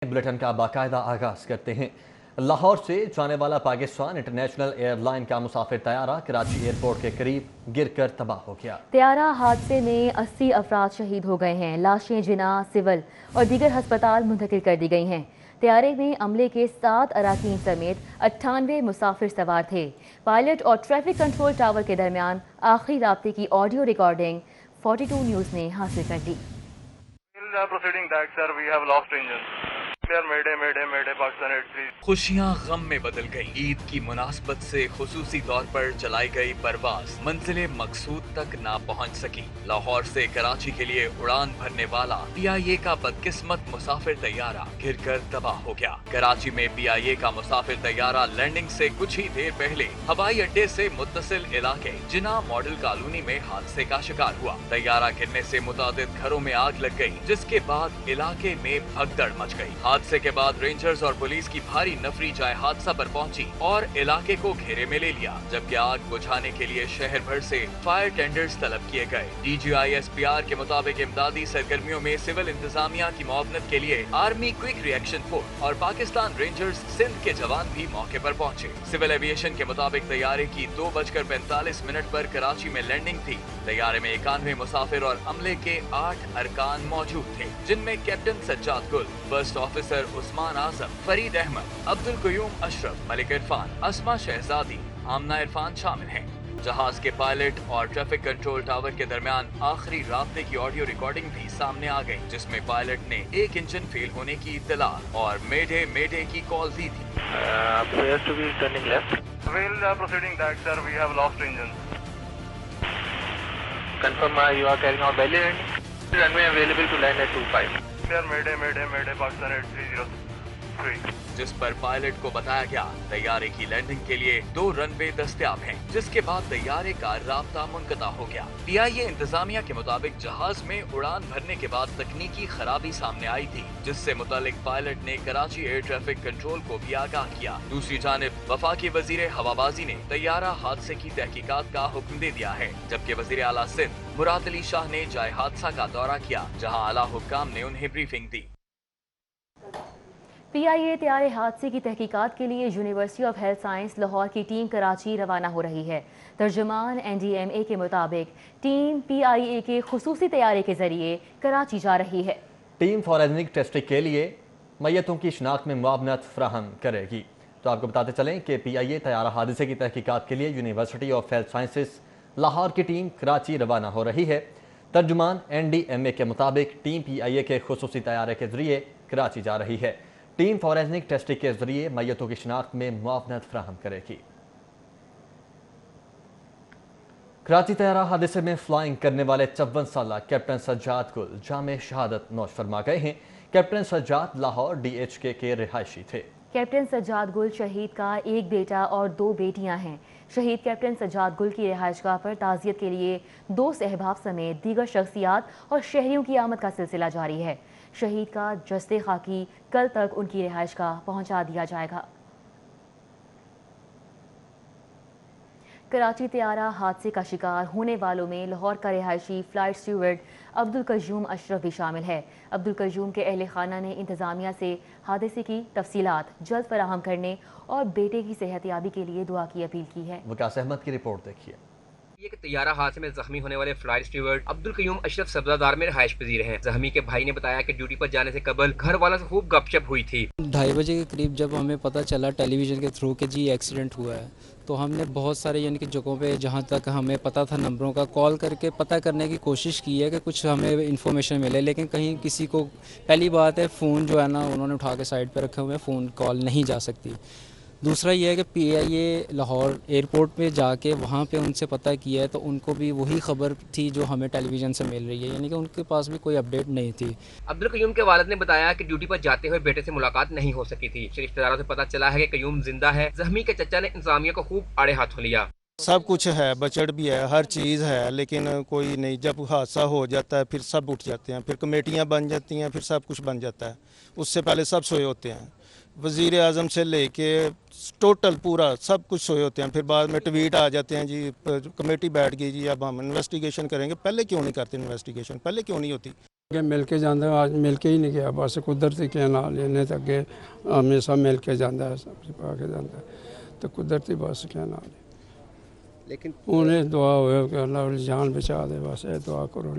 Bulletin का बाकायदा आगाज करते हैं। लाहौर से जाने वाला पाकिस्तान इंटरनेशनल एयरलाइन का मुसाफिर तैयारा कराची एयरपोर्ट के करीब गिरकर तबाह हो गया। तैयारा हादसे में 80 अफराद शहीद हो गए हैं। लाशें जिना, सिविल और दीगर हस्पताल मुंतकिल कर दी गई हैं। तैयारे में अमले के 7 अराकीन समेत 98 मुसाफिर सवार थे। पायलट और ट्रैफिक कंट्रोल टावर के दरमियान आखिरी राब्ते की ऑडियो रिकॉर्डिंग 42 न्यूज़ ने हासिल कर ली। खुशियाँ गम में बदल गईं। ईद की मुनासबत से खुसूसी तौर पर चलाई गई परवाज मंजिले मकसूद तक ना पहुँच सकी। लाहौर से कराची के लिए उड़ान भरने वाला PIA का बदकिस्मत मुसाफिर तैयारा गिरकर तबाह हो गया। कराची में PIA का मुसाफिर तैयारा लैंडिंग से कुछ ही देर पहले हवाई अड्डे से मुत्तसिल इलाके जिना मॉडल कॉलोनी में हादसे का शिकार हुआ। तैयारा गिरने से मुतादिद घरों में आग लग गई, जिसके बाद इलाके में भगदड़ मच गई। हादसे के बाद रेंजर्स और पुलिस की भारी नफरी जाए हादसा पर पहुंची और इलाके को घेरे में ले लिया, जबकि आग बुझाने के लिए शहर भर से फायर टेंडर्स तलब किए गए। DGI SPR के मुताबिक इमदादी सरगर्मियों में सिविल इंतजामिया की मुआवनत के लिए आर्मी क्विक रिएक्शन फोर्स और पाकिस्तान रेंजर्स सिंध के जवान भी मौके पर पहुंचे। सिविल एविएशन के मुताबिक तैयारे की 2:45 पर कराची में लैंडिंग थी। तैयारे में 91 मुसाफिर और अमले के 8 अरकान मौजूद थे, जिनमें कैप्टन सज्जाद गुल, फर्स्ट ऑफिसर उस्मान आजम, फरीद अहमद, अब्दुल कयूम अशरफ, मलिक इरफान, अस्मा शहजादी, आमना इरफान शामिल हैं। जहाज के पायलट और ट्रैफिक कंट्रोल टावर के दरमियान आखिरी राब्ते की ऑडियो रिकॉर्डिंग भी सामने आ गई, जिसमें पायलट ने एक इंजन फेल होने की इत्तला और मेडे की कॉल दी थी। Confirm you are carrying out belly landing. Runway available to land at 25. Mayday, Pakistan 8303. जिस पर पायलट को बताया गया तैयारे की लैंडिंग के लिए 2 रनवे दस्तयाब हैं, जिसके बाद तैयारे का राब्ता मुनक़ता हो गया। PIA इंतजामिया के मुताबिक जहाज में उड़ान भरने के बाद तकनीकी खराबी सामने आई थी, जिससे मुतालिक पायलट ने कराची एयर ट्रैफिक कंट्रोल को भी आगाह किया। दूसरी जानिब वफाकी वजीर हवाबाजी ने तैयारा हादसे की तहकीकात का हुक्म दे दिया है, जबकि वजीर आला सिंध मुराद अली शाह ने जाए हादसा का दौरा किया, जहाँ आला हुक्काम ने उन्हें ब्रीफिंग दी। PIA तैयारे हादसे की तहकीकात के लिए university of health science Lahore की टीम कराची रवाना हो रही है। तर्जुमान NDMA के मुताबिक टीम PIA के खुसूसी तैयारे के जरिए कराची जा रही है। टीम फॉरेंसिक टेस्टिंग के लिए मैयतों की शिनाख्त में मुआवनत फराहम करेगी। तो आपको बताते चलें कि PIA तैयारा हादसे की तहकीकात के लिए university of health sciences Lahore की टीम कराची रवाना हो रही है। तर्जुमान NDMA के मुताबिक टीम PIA के खुसूसी तैयारे के जरिए कराची जा रही है। टीम फॉरेंसिक टेस्टिंग के जरिए मैयतों की शिनाख्त में मुआवनत फराहम करेगी। कराची तैयारा हादसे में फ्लाइंग करने वाले 54 साल कैप्टन सज्जाद गुल जामे शहादत नौश फरमा गए हैं। कैप्टन सज्जाद लाहौर DHK के रिहायशी थे। कैप्टन सज्जाद गुल शहीद का एक बेटा और 2 बेटियां हैं। शहीद कैप्टन सज्जाद गुल की रिहाइशगाह पर ताज़ियत के लिए 2 सहबाब समेत दीगर शख्सियात और शहरियों की आमद का सिलसिला जारी है। शहीद का जस्ते खाकी कल तक उनकी रिहाइशगाह पहुंचा दिया जाएगा। कराची तैयारा हादसे का शिकार होने वालों में लाहौर का रिहायशी फ्लाइट स्टीवर्ड अब्दुल कयूम अशरफ भी शामिल है। अब्दुल कयूम के अहले खाना ने इंतज़ामिया से हादसे की तफसीलात जल्द फराहम करने और बेटे की सेहतयाबी के लिए दुआ की अपील की है। वकास अहमद की रिपोर्ट देखिए। ये कि तैयारा हादसे में जख्मी होने वाले फ्लाइट स्टीवर्ड अब्दुल कयूम अशरफ सब्जादार में रिहाइश पजीर हैं। जख्मी के भाई ने बताया कि ड्यूटी पर जाने से कबल घर वालों से खूब गपशप हुई थी। 2:30 बजे के करीब जब हमें पता चला टेलीविज़न के थ्रू कि जी एक्सीडेंट हुआ है, तो हमने बहुत सारे यानी कि जगहों पे जहाँ तक हमें पता था नंबरों का कॉल करके पता करने की कोशिश की है कि कुछ हमें इन्फॉर्मेशन मिले, लेकिन कहीं किसी को पहली बात है फ़ोन जो है ना उन्होंने उठा के साइड पर रखे हुए हैं, फ़ोन कॉल नहीं जा सकती। दूसरा ये है कि PIA लाहौर एयरपोर्ट पे जाके वहाँ पे उनसे पता किया है तो उनको भी वही खबर थी जो हमें टेलीविज़न से मिल रही है, यानी कि उनके पास भी कोई अपडेट नहीं थी। अब्दुल कयूम के वालिद ने बताया कि ड्यूटी पर जाते हुए बेटे से मुलाकात नहीं हो सकी थी। रिश्तेदारों से पता चला है कि कयूम जिंदा है। जख्मी के चचा ने इंतजामिया को खूब आड़े हाथों लिया। सब कुछ है, बजट भी है, हर चीज़ है, लेकिन कोई नहीं। जब हादसा हो जाता है फिर सब उठ जाते हैं, फिर कमेटियाँ बन जाती हैं, फिर सब कुछ बन जाता है। उससे पहले सब सोए होते हैं, वज़ीर आज़म से लेके टोटल पूरा सब कुछ सोए होते हैं। फिर बाद में ट्वीट आ जाते हैं जी कमेटी बैठ गई जी अब हम इन्वेस्टिगेशन करेंगे। पहले क्यों नहीं करते इन्वेस्टिगेशन, पहले क्यों नहीं होती? کہ مل کے جانا آج مل کے ہی نہیں گیا بس قدرتی کے نال انہیں تو اگے ہمیشہ مل کے جانا ہے سب سے پا کے جانا ہے تو قدرتی بس کے نال لیکن انہیں دعا ہوئے کہ اللہ جان بچا دے بس یہ دعا کرو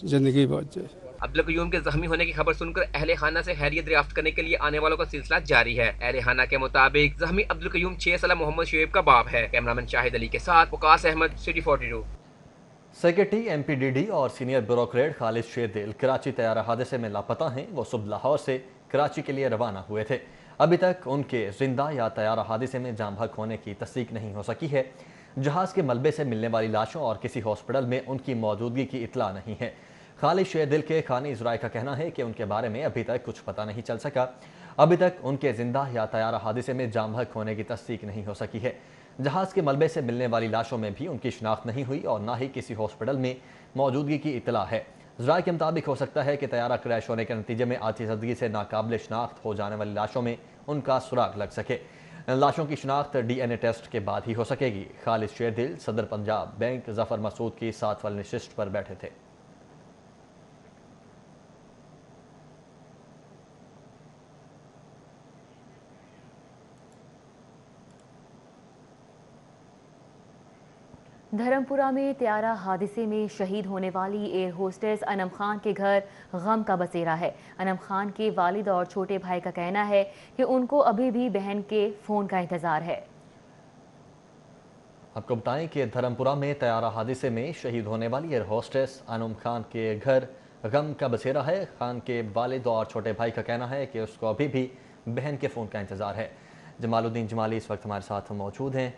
زندگی بچ جائے. عبدالقیوم کے زخمی ہونے کی خبر سن کر اہل خانہ سے خیریت دریافت کرنے کے لیے آنے والوں کا سلسلہ جاری ہے. اہل خانہ کے مطابق زخمی عبدالقیوم 6 سالہ محمد شعیب کا باپ ہے. کیمرامین شاہد علی کے ساتھ Waqas Ahmed, city 42. Secretary M P D D اور سینئر بیوروکریٹ خالد شیردل کراچی طیارہ حادثے میں لاپتہ ہیں. وہ صبح لاہور سے کراچی کے لیے روانہ ہوئے تھے. ابھی تک ان کے زندہ یا طیارہ حادثے میں جاں بحق ہونے کی تصدیق نہیں ہو سکی ہے. جہاز کے ملبے سے ملنے والی لاشوں اور کسی ہاسپٹل میں ان کی موجودگی کی اطلاع نہیں ہے. خالد شیردل کے خانہ ذرائع کا کہنا ہے کہ ان کے بارے میں ابھی تک کچھ پتہ نہیں چل سکا. ابھی تک ان کے زندہ یا طیارہ حادثے میں جاں بحق ہونے کی تصدیق نہیں ہو سکی ہے. جہاز کے ملبے سے ملنے والی لاشوں میں بھی ان کی شناخت نہیں ہوئی اور نہ ہی کسی ہاسپٹل میں موجودگی کی اطلاع ہے. ذرائع کے مطابق ہو سکتا ہے کہ طیارہ کریش ہونے کے نتیجے میں آتش زدگی سے ناقابل شناخت ہو جانے والی لاشوں میں ان کا سراغ لگ سکے. لاشوں کی شناخت ڈی این اے ٹیسٹ کے بعد ہی ہو سکے گی. خالد شیردل صدر پنجاب بینک ظفر مسعود کی 7 والی نشست پر بیٹھے تھے. دھرمپورہ میں طیارہ حادثے میں شہید ہونے والی ایئر ہوسٹس انم خان کے گھر غم کا بسیرا ہے. انم خان کے والد اور چھوٹے بھائی کا کہنا ہے کہ ان کو ابھی بھی بہن کے فون کا انتظار ہے. آپ کو بتائیں کہ دھرمپورہ میں طیارہ حادثے میں شہید ہونے والی ایئر ہوسٹس انم خان کے گھر غم کا بسیرا ہے. خان کے والد اور چھوٹے بھائی کا کہنا ہے کہ اس کو ابھی بھی بہن کے فون کا انتظار ہے. جمال الدین جمالی اس وقت ہمارے ساتھ موجود ہیں.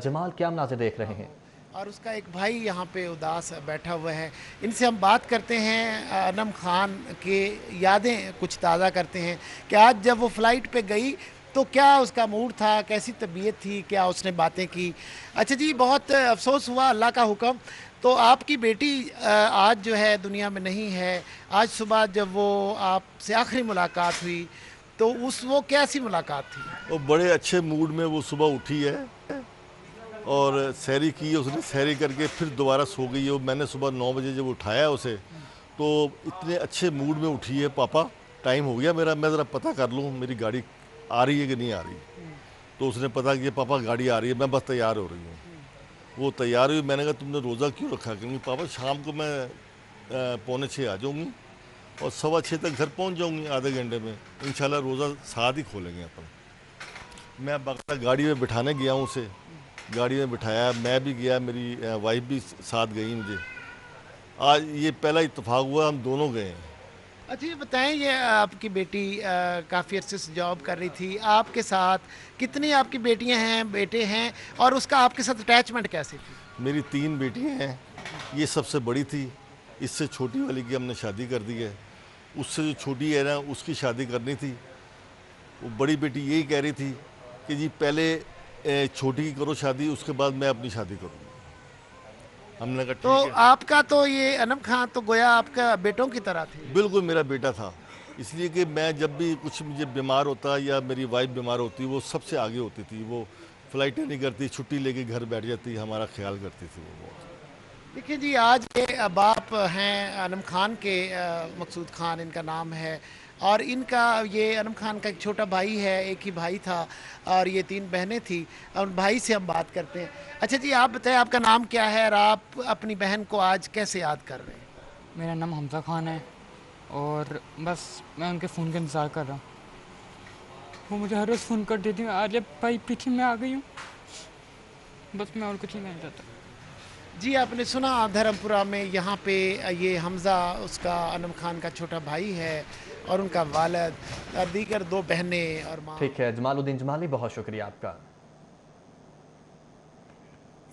جمال، کیا مناظر دیکھ رہے ہیں؟ اور اس کا ایک بھائی یہاں پہ اداس بیٹھا ہوا ہے. ان سے ہم بات کرتے ہیں، انم خان کے یادیں کچھ تازہ کرتے ہیں کہ آج جب وہ فلائٹ پہ گئی تو کیا اس کا موڈ تھا، کیسی طبیعت تھی، کیا اس نے باتیں کی. اچھا جی، بہت افسوس ہوا، اللہ کا حکم. تو آپ کی بیٹی آج جو ہے دنیا میں نہیں ہے. آج صبح جب وہ آپ سے آخری ملاقات ہوئی تو وہ کیسی ملاقات تھی؟ وہ بڑے اچھے موڈ میں وہ صبح اٹھی ہے اور سحری کی. اس نے سحری کر کے پھر دوبارہ سو گئی ہے. میں نے صبح 9 بجے جب اٹھایا اسے تو اتنے اچھے موڈ میں اٹھی ہے. پاپا ٹائم ہو گیا میرا، میں ذرا پتہ کر لوں میری گاڑی آ رہی ہے کہ نہیں آ رہی. تو اس نے پتہ کیا پاپا گاڑی آ رہی ہے، میں بس تیار ہو رہی ہوں. وہ تیار ہوئی. میں نے کہا تم نے روزہ کیوں رکھا؟ کہ پاپا شام کو میں 5:45 آ جاؤں گی اور 6:15 تک گھر پہنچ جاؤں گی آدھے گھنٹے میں. انشاءاللہ روزہ ساتھ ہی کھولیں گے اپن. میں باقاعدہ گاڑی میں بٹھانے گیا ہوں اسے، گاڑی میں بٹھایا، میں بھی گیا، میری وائف بھی ساتھ گئی. مجھے آج یہ پہلا اتفاق ہوا، ہم دونوں گئے ہیں. اچھا یہ بتائیں، یہ آپ کی بیٹی کافی عرصے سے جاب کر رہی تھی آپ کے ساتھ، کتنی آپ کی بیٹیاں ہیں، بیٹے ہیں، اور اس کا آپ کے ساتھ اٹیچمنٹ کیسی تھی؟ میری 3 بیٹیاں ہیں. یہ سب سے بڑی تھی. اس سے چھوٹی والی کی ہم نے شادی کر دی ہے. اس سے جو چھوٹی ہے نا اس کی شادی کرنی تھی. وہ بڑی بیٹی یہی کہہ رہی تھی کہ جی پہلے چھوٹی کی کرو شادی، اس کے بعد میں اپنی شادی کروں گی. ہم نے کہا تو ٹھیک ہے. آپ کا تو یہ انم خان تو گویا آپ کا بیٹوں کی طرح تھی. بالکل میرا بیٹا تھا. اس لیے کہ میں جب بھی کچھ مجھے بیمار ہوتا یا میری وائف بیمار ہوتی وہ سب سے آگے ہوتی تھی. وہ فلائٹیں نہیں کرتی، چھٹی لے کے گھر بیٹھ جاتی، ہمارا خیال کرتی تھی وہ بہت. دیکھیں جی، آج یہ باپ ہیں انم خان کے، مقصود خان ان کا نام ہے، اور ان کا یہ انم خان کا ایک چھوٹا بھائی ہے، ایک ہی بھائی تھا، اور یہ 3 بہنیں تھیں. اور بھائی سے ہم بات کرتے ہیں. اچھا جی، آپ بتائیں آپ کا نام کیا ہے اور آپ اپنی بہن کو آج کیسے یاد کر رہے ہیں؟ میرا نام حمزہ خان ہے اور بس میں ان کے فون کا انتظار کر رہا ہوں. وہ مجھے ہر روز فون کر دیتی ہوں. آج بھائی پیچھے میں آ گئی ہوں، بس میں اور کچھ نہیں کہنا چاہتا. جی، آپ نے سنا دھرمپورہ میں یہاں پہ یہ حمزہ اس کا انم خان کا چھوٹا بھائی ہے اور ان کا والد اور دیگر 2 بہنیں اور ماں. ٹھیک ہے جمال الدین جمالی، بہت شکریہ آپ کا.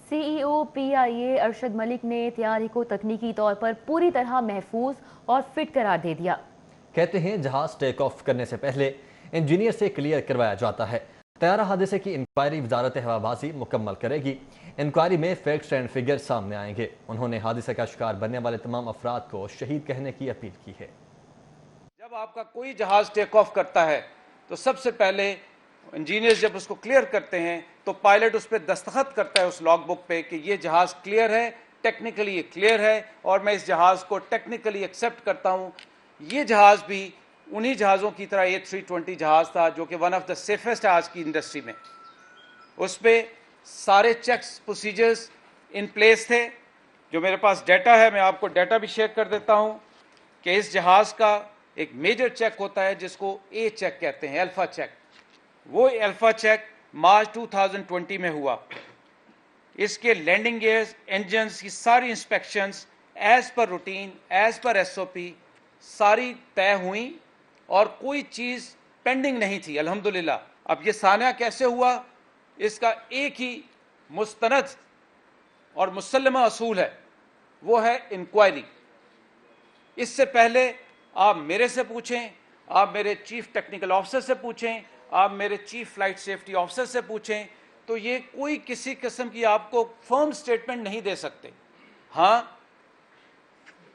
سی ای او پی آئی اے ارشد ملک نے طیارے کو تکنیکی طور پر پوری طرح محفوظ اور فٹ قرار دے دیا. کہتے ہیں جہاز ٹیک آف کرنے سے پہلے انجینئر سے کلیئر کروایا جاتا ہے. طیارہ حادثے کی انکوائری وزارت ہوابازی مکمل کرے گی. انکوائری میں فیکٹس اینڈ فگر سامنے آئیں گے. انہوں نے حادثے کا شکار بننے والے تمام افراد کو شہید کہنے کی اپیل کی ہے. جب آپ کا کوئی جہاز ٹیک آف کرتا ہے تو سب سے پہلے انجینئرز جب اس کو کلیئر کرتے ہیں تو پائلٹ اس پہ دستخط کرتا ہے اس لاگ بک پہ کہ یہ جہاز کلیئر ہے، ٹیکنیکلی یہ کلیئر ہے اور میں اس جہاز کو ٹیکنیکلی ایکسیپٹ کرتا ہوں. ये जहाज़ भी उन्हीं जहाज़ों की तरह A320 जहाज़ था जो कि वन ऑफ द सेफेस्ट है आज की इंडस्ट्री में। उस पर सारे चेक्स प्रोसीजर्स इन प्लेस थे। जो मेरे पास डाटा है, मैं आपको डाटा भी शेयर कर देता हूं कि इस जहाज़ का एक मेजर चेक होता है जिसको ए चेक कहते हैं, अल्फा चेक। वो अल्फा चेक मार्च 2020 में हुआ। इसके लैंडिंग गियर्स, इंजन्स की सारी inspections as per routine, as per SOP सारी तय हुई और कोई चीज़ पेंडिंग नहीं थी अल्हम्दुलिल्लाह। अब ये सानिया कैसे हुआ, इसका एक ही मुस्तनद और मुसल्लमा असूल है, वो है इंक्वायरी। इससे पहले आप मेरे से पूछें, आप मेरे चीफ टेक्निकल ऑफिसर से पूछें, आप मेरे चीफ फ्लाइट सेफ्टी ऑफिसर से पूछें, तो ये कोई किसी किस्म की आपको फर्म स्टेटमेंट नहीं दे सकते। हाँ,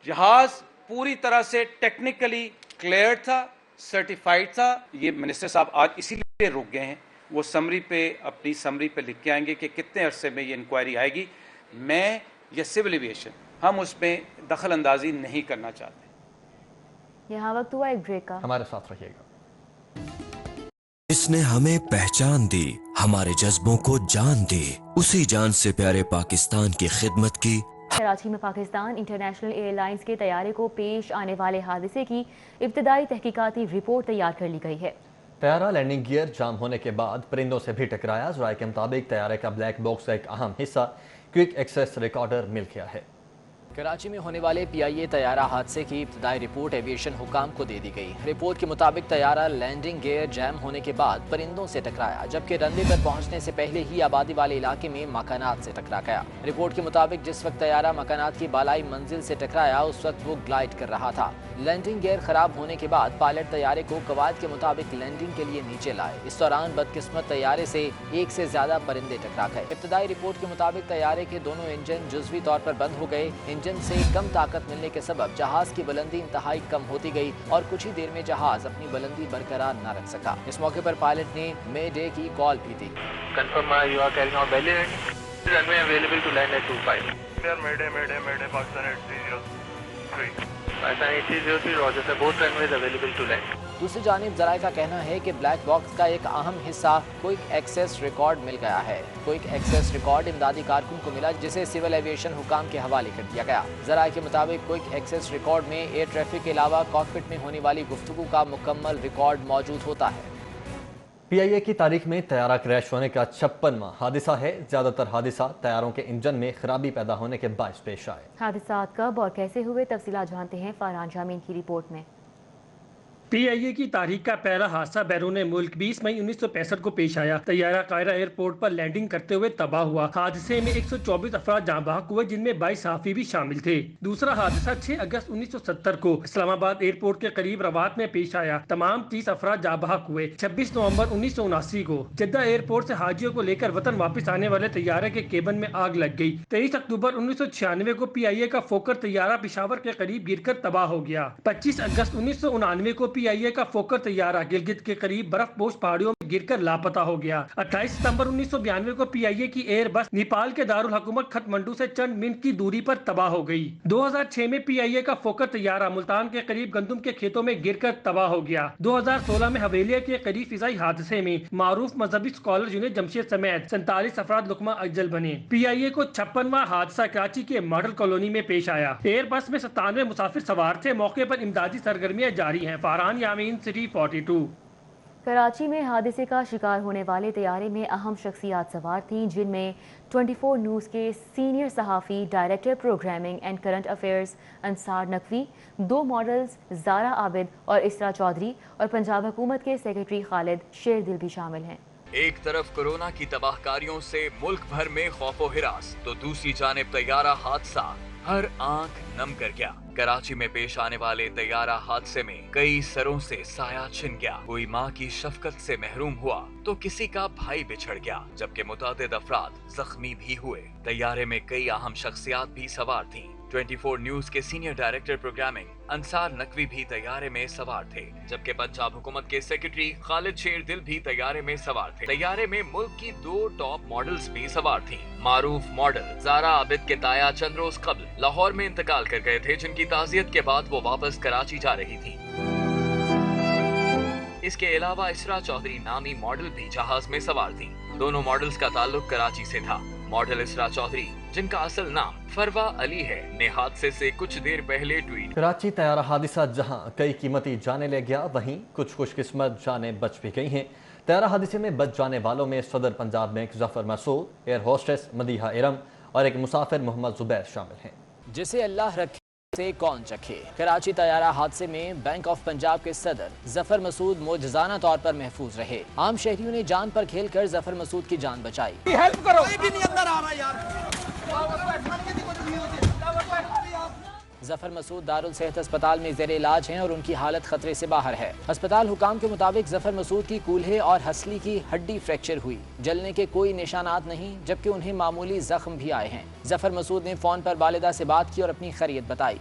जहाज़ पूरी तरह से टेक्निकली क्लियर था, सर्टिफाइड था। ये मिनिस्टर साहब आज इसीलिए रुक गए हैं, वो समरी पे अपनी समरी पे लिख के आएंगे कि कितने अरसे में ये इंक्वायरी आएगी। मैं या सिविल एविएशन हम उसमें दखल अंदाजी नहीं करना चाहते। यहाँ वक्त हुआ एक ब्रेक का, हमारे साथ रहिएगा। इसने हमें पहचान दी, हमारे जज्बों को जान दी, उसी जान से प्यारे पाकिस्तान की खिदमत की। कराची में पाकिस्तान इंटरनेशनल एयरलाइंस के तैयारे को पेश आने वाले हादसे की इब्तदाई तहकीकाती रिपोर्ट तैयार कर ली गई है। तैयारा लैंडिंग गियर जाम होने के बाद परिंदों से भी टकराया। ज़राए के मुताबिक तैयारे का ब्लैक बॉक्स का एक अहम हिस्सा क्विक एक्सेस रिकॉर्डर मिल गया है। कराची में होने वाले PIA तैयारा हादसे की इब्तदाई रिपोर्ट एविएशन हुकाम को दे दी गई। रिपोर्ट के मुताबिक तैयारा लैंडिंग गियर जैम होने के बाद परिंदों से टकराया, जबकि रनवे पर पहुंचने से पहले ही आबादी वाले इलाके में मकानात से टकरा गया। रिपोर्ट के मुताबिक जिस वक्त तैयारा मकानात की बालाई मंजिल से टकराया उस वक्त वो ग्लाइड कर रहा था। लैंडिंग गियर खराब होने के बाद पायलट तैयारे को कवायद के मुताबिक लैंडिंग के लिए नीचे लाए। इस दौरान बदकिस्मत तैयारे से एक से ज्यादा परिंदे टकरा गए। इब्तदाई रिपोर्ट के मुताबिक तैयारे के दोनों इंजन जुज़वी तौर पर बंद हो गए। इंजन से कम ताकत मिलने के सबब जहाज की बुलंदी इंतहाई कम होती गई और कुछ ही देर में जहाज अपनी बुलंदी बरकरार न रख सका। इस मौके पर पायलट ने मे डे की कॉल भी दी। Confirm you are carrying out belly landing. Runway available to land at 25. Clear, Mayday, Mayday, Mayday, Pakistan 8303. Pakistan 8303, Roger sir. Both runways available to land. दूसरी जानिब ज़राए का कहना है कि ब्लैक बॉक्स का एक अहम हिस्सा क्विक एक्सेस रिकॉर्ड मिल गया है। क्विक एक्सेस रिकॉर्ड इमदादी कारकुन को मिला, जिसे सिविल एविएशन हुकाम के हवाले कर दिया गया। ज़राए के मुताबिक क्विक एक्सेस रिकॉर्ड में एयर ट्रैफिक के अलावा कॉकपिट में होने वाली गुफ्तगू का मुकम्मल रिकॉर्ड मौजूद होता है। PIA की तारीख में तैयारा क्रैश होने का 56वां हादसा है। ज़्यादातर हादसा तैयारों के इंजन में खराबी पैदा होने के बायस पेश आए। हादसा कब और कैसे हुए, तफसीलात जानते हैं फरहान जामीन की रिपोर्ट में। PIA की तारीख का पहला हादसा बैरून मुल्क 20 मई 1965 को पेश आया। तैयारा कायरा एयरपोर्ट पर लैंडिंग करते हुए तबाह हुआ। हादसे में 124 अफराद जाँ बहक हुए, जिनमें 22 सहाफी भी शामिल थे। दूसरा हादसा 6 अगस्त 1970 को इस्लामाबाद एयरपोर्ट के करीब रवात में पेश आया। तमाम 30 अफराद जाँ बहक हुए। 26 नवंबर 1979 को जद्दा एयरपोर्ट से हाजियों को लेकर वतन वापस आने वाले तैयारे के केबिन में आग लग गई। 23 अक्टूबर 1996 को PIA का फोकर तैयारा पिशावर के करीब गिरकर तबाह हो गया। 25 अगस्त 1999 को PIA का फोकर तैयारा गिलगित के करीब बर्फपोश पहाड़ियों में गिरकर लापता हो गया। 28 सितंबर 1992 को PIA की एयर बस नेपाल के दारुल हुकूमत खटमंडू से चंद मिनट की दूरी पर तबाह हो गई। 2006 में PIA का फोकर तैयारा मुल्तान के करीब गंदम के खेतों में गिरकर तबाह हो गया। 2016 में हवेलिया के करीब फिजाई हादसे में मारूफ मजहबी स्कॉलर यूनिट जमशेद समेत 47 अफराद लुकमा अज्जल बने। PIA को 56वां हादसा कराची के मॉडल कॉलोनी में पेश आया। एयर बस में 97 मुसाफिर सवार थे। मौके पर इमदादी सरगर्मियां जारी हैं। फरहान यामीन, सिटी 42। कराची में हादसे का शिकार होने वाले तैयारे में अहम शख्सियात सवार थीं, जिनमें 24 न्यूज़ के सीनियर सहाफ़ी, director programming and current affairs Ansar Naqvi, 2 models Zara Abid और इसरा चौधरी और पंजाब हुकूमत के सेक्रेटरी खालिद शेरदिल भी शामिल हैं। एक तरफ कोरोना की तबाहकारियों से मुल्क भर में खौफो हिरास, तो दूसरी जानिब तैयारा हादसा हर आंख नम कर गया। कराची में पेश आने वाले तैयारा हादसे में कई सरों से साया छिन गया। कोई माँ की शफकत से महरूम हुआ तो किसी का भाई बिछड़ गया, जबकि मुतादिद अफराद जख्मी भी हुए। तैयारे में कई अहम शख्सियात भी सवार थीं। 24 न्यूज के senior director programming Ansar Naqvi भी तैयारे में सवार थे, जबकि पंजाब हुकूमत के सेक्रेटरी खालिद शेरदिल भी तैयारे में सवार थे। तैयारे में मुल्क की 2 टॉप मॉडल्स भी सवार थीं। मारूफ मॉडल ज़ारा आबिद के ताया चंद रोज कबल लाहौर में इंतकाल कर गए थे, जिनकी ताज़ियत के बाद वो वापस कराची जा रही थी। इसके अलावा इसरा चौधरी नामी मॉडल भी जहाज में सवार थी। दोनों मॉडल्स का ताल्लुक कराची से था। मॉडल इसरा चौधरी, जिनका असल नाम फरवा अली है, ने हादसे से कुछ देर पहले ट्वीट कराची तैयारा हादसा जहां कई कीमती जाने ले गया, वहीं कुछ खुशकिस्मत जाने बच भी गई हैं। तैयारा हादसे में बच जाने वालों में सदर Punjab bank Zafar Masood, air hostess Madiha Iram और एक मुसाफिर मोहम्मद जुबैर शामिल हैं। जिसे अल्लाह रखे से कौन चखे। कराची तैयारा हादसे में बैंक ऑफ पंजाब के सदर जफर मसूद मोजज़ाना तौर पर महफूज रहे। आम शहरियों ने जान पर खेल कर जफर मसूद की जान बचाई। हेल्प करो, कोई भी नहीं अंदर आ रहा यार। जफर मसूद दारुल सेहत अस्पताल में ज़ेर इलाज हैं और उनकी हालत खतरे से बाहर है। अस्पताल हुकाम के मुताबिक जफर मसूद की कूल्हे और हसली की हड्डी फ्रैक्चर हुई। जलने के कोई निशानात नहीं, जबकि उन्हें मामूली जख्म भी आए हैं। जफर मसूद ने फोन पर वालिदा से बात की और अपनी खैरियत बताई।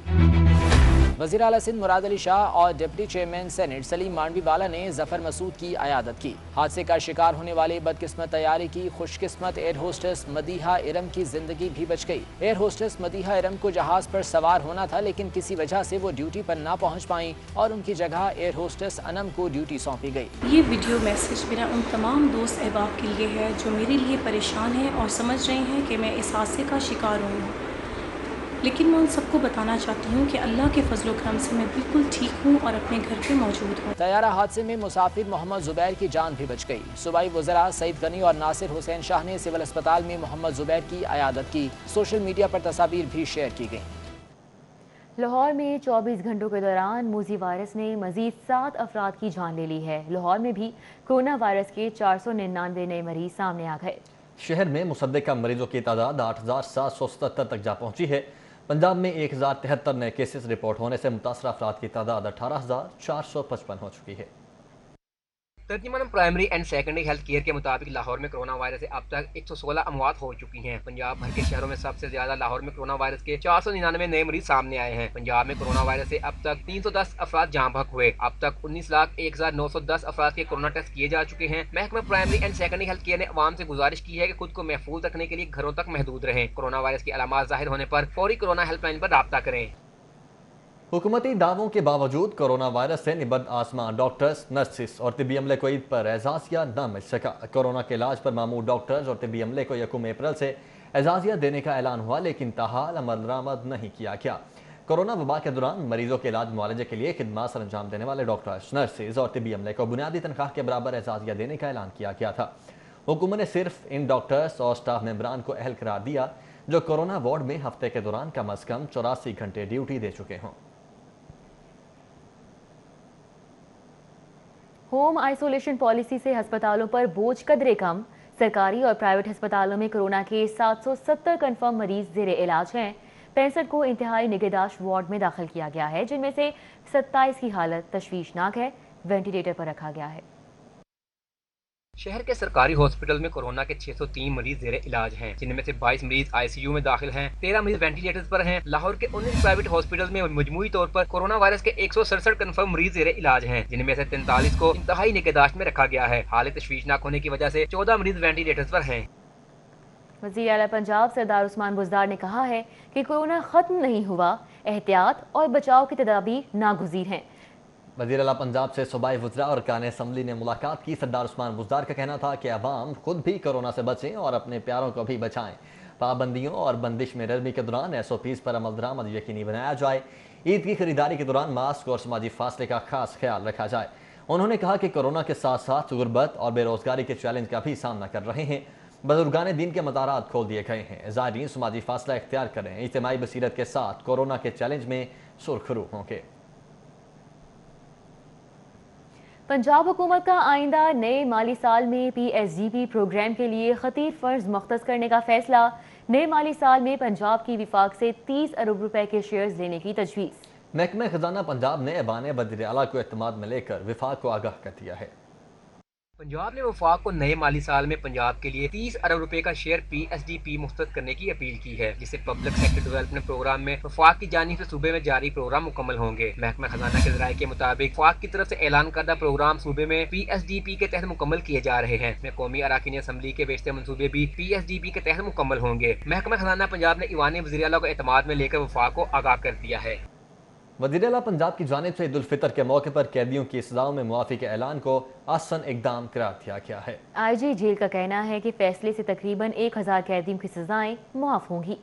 वज़ीर आला सिंध मुराद अली शाह और deputy chairman senate Saleem Mandviwalla ने जफर मसूद की अयादत की। हादसे का शिकार होने वाले बदकिस्मत तैयारी की खुशकिस्मत एयर होस्टेस मदीहा इरम की जिंदगी भी बच गई। एयर होस्टेस मदीहा इरम को जहाज पर सवार होना था, लेकिन किसी वजह से वो ड्यूटी पर ना पहुंच पाई और उनकी जगह एयर होस्टेस अनम को ड्यूटी सौंपी गई। ये वीडियो मैसेज मेरा उन तमाम दोस्त अहबाब के लिए है जो मेरे लिए परेशान हैं और समझ रहे हैं कि मैं इस हादसे का शिकार हूँ, लेकिन मैं उन सबको बताना चाहती हूँ कि अल्लाह के फजल करम से मैं बिल्कुल ठीक हूँ और अपने घर पे मौजूद हूँ। तैयारा हादसे में मुसाफिर मोहम्मद जुबैर की जान भी बच गई। सूबाई वज़रा सईद गनी और नासिर हुसैन शाह ने सिविल अस्पताल में मोहम्मद जुबैर की अयादत की। सोशल मीडिया पर तस्वीर भी शेयर की गई। लाहौर में 24 घंटों के दौरान मूजी वायरस ने मजीद 7 अफराद की जान ले ली है। लाहौर में भी कोरोना वायरस के 499 नए मरीज सामने आ गए। शहर में मुसद्दका मरीजों की तादाद 8,777 तक जा पहुंची है। पंजाब में 1,073 नए केसेस रिपोर्ट होने से मुतासर अफराद की तादाद 18,455 हो चुकी है। तर्जुमान primary and secondary health care के मुताबिक लाहौर में कोरोना वायरस से अब तक 116 अमवात हो चुकी हैं। पंजाब भर के शहरों में सबसे ज्यादा लाहौर में कोरोना वायरस के 499 नए मरीज सामने आए हैं। पंजाब में कोरोना वायरस से अब तक 310 अफराद जाँ बहक हुए। अब तक 19,01,910 अफराद के कोरोना टेस्ट किए जा चुके हैं। महकमा primary and secondary health care ने अवाम से गुजारिश की है कि खुद को महफूज रखने के लिए घरों तक महदूद रहें। कोरोना वायरस की अलामात जाहिर होने पर फौरी कोरोना हेल्पलाइन पर राब्ता करें। हुकूमती दावों के बावजूद कोरोना वायरस से निबद्ध आसमां डॉक्टर्स, नर्सिस और तिब्बी अमले को ईद पर एजाजिया न मिल सका। कोरोना के इलाज पर मामूर डॉक्टर्स और तिब्बी अमले को 1 अप्रैल से एजाजिया देने का ऐलान हुआ, लेकिन ताहाल अमल दरामद नहीं किया गया। कोरोना वबा के दौरान मरीजों के इलाज मुआलजे के लिए खिदमत सर अंजाम देने वाले डॉक्टर्स, नर्सिस और तिब्बी अमले को बुनियादी तनख्वाह के बराबर एजाजिया देने का ऐलान किया गया था। हुकूमत ने सिर्फ इन डॉक्टर्स और स्टाफ मेंबरान को अहल करार दिया जो कोरोना वार्ड में हफ्ते के दौरान कम अज कम 84 घंटे ड्यूटी दे चुके हों। होम आइसोलेशन पॉलिसी से अस्पतालों पर बोझ कदरे कम। सरकारी और प्राइवेट अस्पतालों में कोरोना के 770 कंफर्म मरीज जेर इलाज हैं। 65 को इंतहाई निगहदाश्त वार्ड में दाखिल किया गया है, जिनमें से 27 की हालत तशवीशनाक है, वेंटिलेटर पर रखा गया है। शहर के सरकारी हॉस्पिटल में कोरोना के 603 मरीज जेर इलाज हैं, जिनमें से 22 मरीज आईसीयू में दाखिल हैं, 13 मरीज वेंटिलेटर्स पर हैं। लाहौर के 19 प्राइवेट हॉस्पिटल में मजमूई तौर पर कोरोना वायरस के 167 कंफर्म मरीज जेर इलाज हैं, जिनमें से 43 को इंतहाई निगहदाश्त में रखा गया है। हालत तशवीशनाक होने की वजह से 14 मरीज वेंटिलेटर्स पर हैं। वज़ीर आला पंजाब सरदार उस्मान बुज़दार ने कहा है कि कोरोना खत्म नहीं हुआ, एहतियात और बचाव की तदाबीर नागुज़ीर हैं। वज़ीर आला पंजाब से सूबाई वज़रा और कान असम्बली ने मुलाकात की। सरदार उस्मान बुज़दार का कहना था कि अवाम खुद भी कोरोना से बचें और अपने प्यारों को भी बचाएं। पाबंदियों और बंदिश में नरमी के दौरान SOPs पर अमल दरामद यकीनी बनाया जाए। ईद की खरीदारी के दौरान मास्क और समाजी फासले का खास ख्याल रखा जाए। उन्होंने कहा कि कोरोना के साथ साथ गुर्बत और बेरोजगारी के चैलेंज का भी सामना कर रहे हैं। बुजुर्गान दीन के मज़ारात खोल दिए गए हैं। ज़ायरीन समाजी फासला इख्तियार करें, इज्तिमाई बसीरत के साथ कोरोना के चैलेंज में सुरखरू होंगे। पंजाब हुकूमत का आइंदा नए माली साल में PSGP प्रोग्राम के लिए खतीब फंड्स मुख्तस करने का फैसला। नए माली साल में पंजाब की विफाक से 30 अरब रुपए के शेयर्स लेने की तजवीज़। महकमा खजाना पंजाब ने ऐवान वज़ीर आला को एतमाद में लेकर विफाक को आगाह कर दिया है। पंजाब ने वफाक को नए माली साल में पंजाब के लिए 30 अरब रुपए का शेयर PSDP मुख्तत करने की अपील की है, जिससे पब्लिक सेक्टर डेवलपमेंट प्रोग्राम में वफाक की जानिब से सूबे में जारी प्रोग्राम मुकम्मल होंगे। महकमा खजाना के ज़राए के मुताबिक वफाक की तरफ से ऐलान करदा प्रोग्राम सूबे में PSDP के तहत मुकम्मल किए जा रहे हैं, इसमें कौमी अराकीन असम्बली के बेशतर मंसूबे भी PSDP के तहत मुकम्मल होंगे। महकमा खजाना पंजाब ने ईवान वज़ीर आला को एतमाद में लेकर वफाक को आगाह कर दिया है। वज़ीर आला पंजाब की जानिब से ईद उल फितर के मौके पर कैदियों की सज़ाओं में मुआफ़ी के ऐलान को आसन इक़दाम करार दिया गया है। IG जेल का कहना है कि फैसले से तकरीबन 1000 कैदियों की सजाएं मुआफ़ होंगी।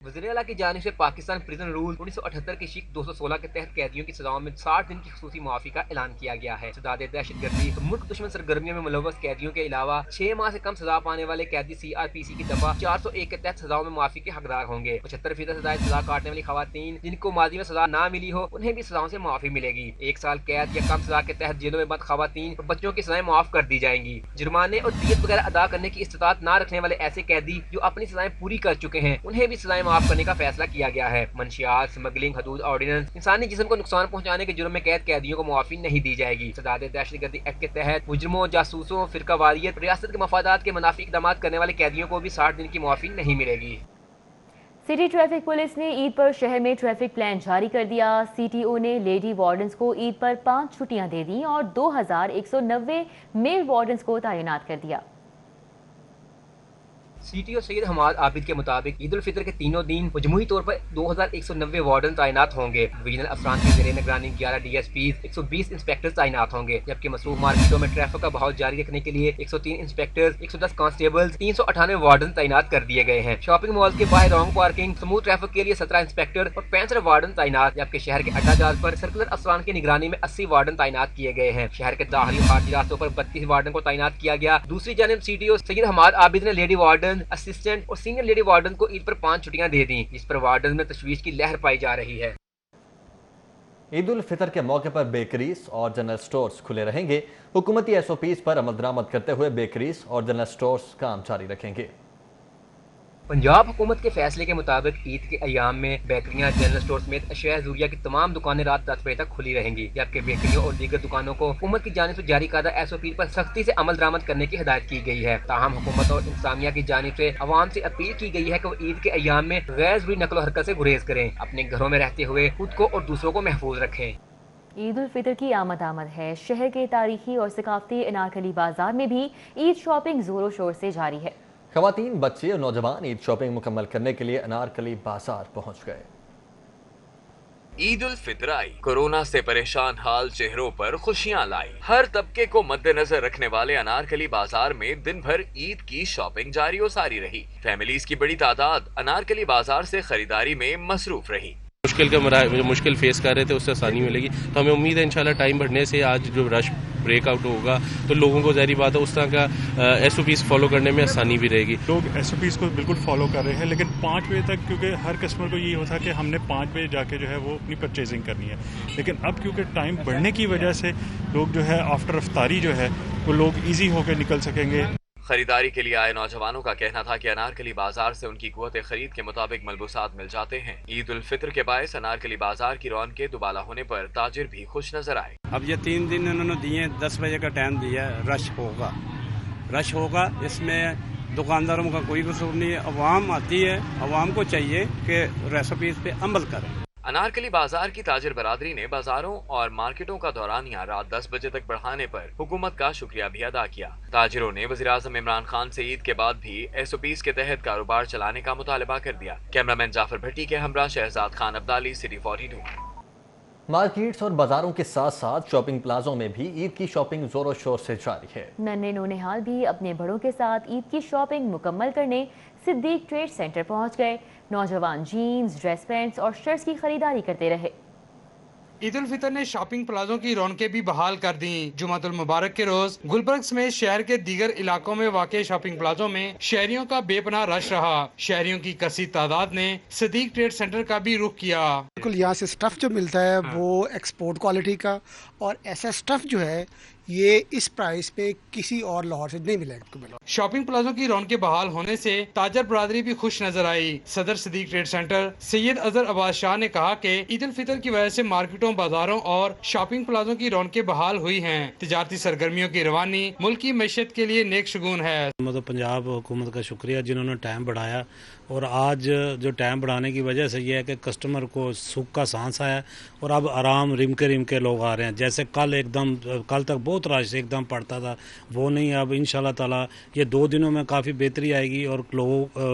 वज़ीर आला की जानिब से पाकिस्तान प्रिजन रूल 1978 की शिक 216 के तहत कैदियों की सजाओं में 60 दिन की खसूसी मुआफ़ी का ऐलान किया गया है। सदाद दहशतगर्दी तो मुल्क दुश्मन सरगर्मियों में मुलव्वस कैदियों के अलावा 6 माह से कम सजा पाने वाले कैदी CRPC की दफा 401 के तहत सजाओं में मुआफ़ी के हकदार होंगे। 75% सजा काटने वाली खवातीन जिनको माजी में सजा ना मिली हो उन्हें भी सजाओं से मुआफ़ी मिलेगी। 1 साल कैद या कम सजा के तहत जेलों में बंद खवातीन और बच्चों की सजाएं मुआफ़ कर दी जाएंगी। जुर्माने और दियत वगैरह अदा करने की इस्तिताअत ना रखने वाले ऐसे कैदी जो अपनी सजाएं पूरी कर चुके हैं उन्हें भी सजाएं मुआफ़ करने का फैसला किया गया है। मंशियात, स्मगलिंग, हदूद ऑर्डिनेंस, इंसानी जिस्म को नुकसान पहुंचाने के जुर्म में कैद कैदियों को मुआफ़ी नहीं दी जाएगी। सदाद दहशतगर्दी एक्ट के तहत मुजरिमों, जासूसों, फिरकावारियत, रियासत के मफादात के मुनाफी इक़दाम करने वाले कैदियों को भी 60 दिन की मुआफ़ी नहीं मिलेगी। सिटी ट्रैफिक पुलिस ने ईद पर शहर में ट्रैफिक प्लान जारी कर दिया। CTO ने लेडी वार्डन्स को ईद पर 5 छुट्टियां दे दी और 2190 मेल वार्डन्स को तैनात कर दिया। CTO सैयद हमाद आबिद के मुताबिक ईद उल फितर के तीनों दिन मजमूई तौर पर 2190 वार्डन तैनात होंगे। डिवीजनल अफसरान की ज़ेरे निगरानी 11 DSPs, 120 इंस्पेक्टर्स तैनात होंगे, जबकि मसरूफ मार्केटों में ट्रैफिक का बहाव जारी रखने के लिए 103 इंस्पेक्टर्स, 110 कांस्टेबल्स, 398 वार्डन तैनात कर दिए गए हैं। शॉपिंग मॉल के बाहर रॉन्ग पार्किंग, स्मूथ ट्रैफिक के लिए 17 इंस्पेक्टर और 65 वार्डन तैनात, जबकि शहर के अड्डा जहाज पर सर्कुलर अफसरान की निगरानी में 80 वार्डन तैनात किए गए हैं। शहर के दाखिली और खारजी रास्तों पर 32 वार्डन को तैनात किया गया। दूसरी जानब CTO सैयद हमाद आबिद ने लेडी वार्डन, असिस्टेंट और सीनियर लेडी वार्डन को ईद पर 5 छुट्टियां दे दी, जिस पर वार्डन में तशवीश की लहर पाई जा रही है। ईद उल फितर के मौके पर बेकरीज और जनरल स्टोर्स खुले रहेंगे। हुकूमती SOPs पर अमल दरामद करते हुए बेकरीज और जनरल स्टोर्स काम जारी रखेंगे। पंजाब हुकूमत के फैसले के मुताबिक ईद के अयाम में बेकरियां, जनरल स्टोर समेत अशिया ज़रूरिया की तमाम दुकानें रात 10 बजे तक खुली रहेंगी, जबकि बेकरियों और दीगर दुकानों को हुकूमत की जानिब से जारी करदा SOP पर सख्ती से अमल दरामद करने की हिदायत की गई है। ताहम हुकूमत और इंतजामिया की जानिब से अवाम से अपील की गई है कि वो ईद के अयाम में गैर ज़रूरी नकलो हरकत से गुरेज करें, अपने घरों में रहते हुए खुद को और दूसरों को महफूज रखें। ईद उल फितर की आमद है। शहर के तारीखी और सकाफती अनारकली बाजार में भी ईद शॉपिंग जोरों शोर से जारी है। खवातीन, बच्चे और नौजवान ईद शॉपिंग मुकम्मल करने के लिए अनारकली बाजार पहुंच गए। ईद उल फितर आई, कोरोना से परेशान हाल चेहरों पर खुशियां लाई। हर तबके को मद्देनजर रखने वाले अनारकली बाजार में दिन भर ईद की शॉपिंग जारी और सारी रही। फैमिलीज की बड़ी तादाद अनारकली बाजार से खरीदारी में मसरूफ रही। मुश्किल फेस कर रहे थे, उससे आसानी मिलेगी, तो हमें उम्मीद है इंशाल्लाह टाइम बढ़ने से आज जो रश ब्रेकआउट होगा तो लोगों को ज़ाहिर बात है उस तरह का SOPs फॉलो करने में आसानी भी रहेगी। लोग SOPs को बिल्कुल फॉलो कर रहे हैं, लेकिन 5 बजे तक, क्योंकि हर कस्टमर को ये होता है कि हमने 5 बजे जाके जो है वो अपनी परचेजिंग करनी है, लेकिन अब क्योंकि टाइम बढ़ने की वजह से लोग जो है आफ्टर अफ्तारी जो है वो लोग ईजी होकर निकल सकेंगे। खरीदारी के लिए आए नौजवानों का कहना था कि अनारकली बाजार से उनकी कुव्वत खरीद के मुताबिक मलबूसात मिल जाते हैं। ईद उल फितर के बायस अनारकली बाजार की रौनकें दुबाला होने पर ताजिर भी खुश नजर आए। अब ये 3 दिन उन्होंने दिए, 10 बजे का टाइम दिया, रश होगा, इसमें दुकानदारों का कोई कसूर नहीं है। अवाम आती है, अवाम को चाहिए कि रेसिपीज पे अमल करें। अनारकली बाजार की ताजिर बरादरी ने बाजारों और मार्केटों का दौरानिया रात 10 बजे तक बढ़ाने पर हुकूमत का शुक्रिया भी अदा किया। ताजिरों ने वज़ीर-ए-आज़म इमरान खान से ईद के बाद भी SOPs के तहत कारोबार चलाने का मुतालबा कर दिया। कैमरामैन जाफर भट्टी के हमरा शहजाद खान अब्दाली, सिटी 42। मार्केट्स और बाजारों के साथ साथ शॉपिंग प्लाजों में भी ईद की शॉपिंग जोरों शोर से जारी है। नन्हे नौनिहाल भी अपने बड़ों के साथ ईद की शॉपिंग मुकम्मल करने सिद्दीक ट्रेड सेंटर पहुंच गए। नौजवान जीन्स, ड्रेस पैंट्स और शर्ट्स की खरीदारी करते रहे। ईद उल फितर ने शॉपिंग प्लाजों की रौनकें भी बहाल कर दी। जुमातुल मुबारक के रोज गुलबर्ग समेत शहर के दीगर इलाकों में वाक़े शॉपिंग प्लाजों में शहरियों का बेपनाह रश रहा। शहरियों की कसी तादाद ने सिद्दीक ट्रेड सेंटर का भी रुख किया। बिल्कुल यहाँ से स्टफ जो मिलता है वो एक्सपोर्ट क्वालिटी का, और ऐसा स्टफ जो है یہ اس پرائس پہ کسی اور لاہور سے نہیں ملے. شاپنگ پلازوں کی رونقیں بحال ہونے سے تاجر برادری بھی خوش نظر آئی. صدر صدیق ٹریڈ سینٹر سید اظہر عباس شاہ نے کہا کہ عید الفطر کی وجہ سے مارکیٹوں، بازاروں اور شاپنگ پلازوں کی رونقیں بحال ہوئی ہیں. تجارتی سرگرمیوں کی روانی ملک کی معیشت کے لیے نیک شگون ہے. پنجاب حکومت کا شکریہ جنہوں نے ٹائم بڑھایا، اور آج جو ٹائم بڑھانے کی وجہ سے یہ ہے کہ کسٹمر کو سکھ کا سانس آیا اور اب آرام رم کے لوگ آ رہے ہیں. جیسے کل تک بہت رش ایک دم پڑتا تھا، وہ نہیں. اب انشاءاللہ تعالی یہ 2 دنوں میں کافی بہتری آئے گی اور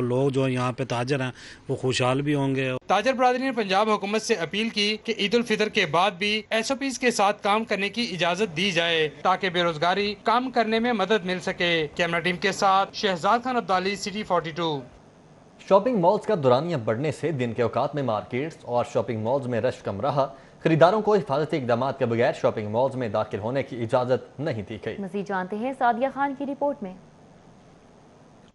لوگ جو یہاں پہ تاجر ہیں وہ خوشحال بھی ہوں گے. تاجر برادری نے پنجاب حکومت سے اپیل کی کہ عید الفطر کے بعد بھی SOPs کے ساتھ کام کرنے کی اجازت دی جائے تاکہ بے روزگاری کام کرنے میں مدد مل سکے. کیمرہ ٹیم کے ساتھ Shahzad Khan Abdali, city 42. Shopping malls کا دورانیہ بڑھنے سے دن کے اوقات میں مارکیٹس اور شاپنگ مالز میں رش کم رہا. خریداروں کو حفاظتی اقدامات کے بغیر شاپنگ مالز میں داخل ہونے کی اجازت نہیں دی گئی. مزید جانتے ہیں سعدیہ خان کی رپورٹ میں.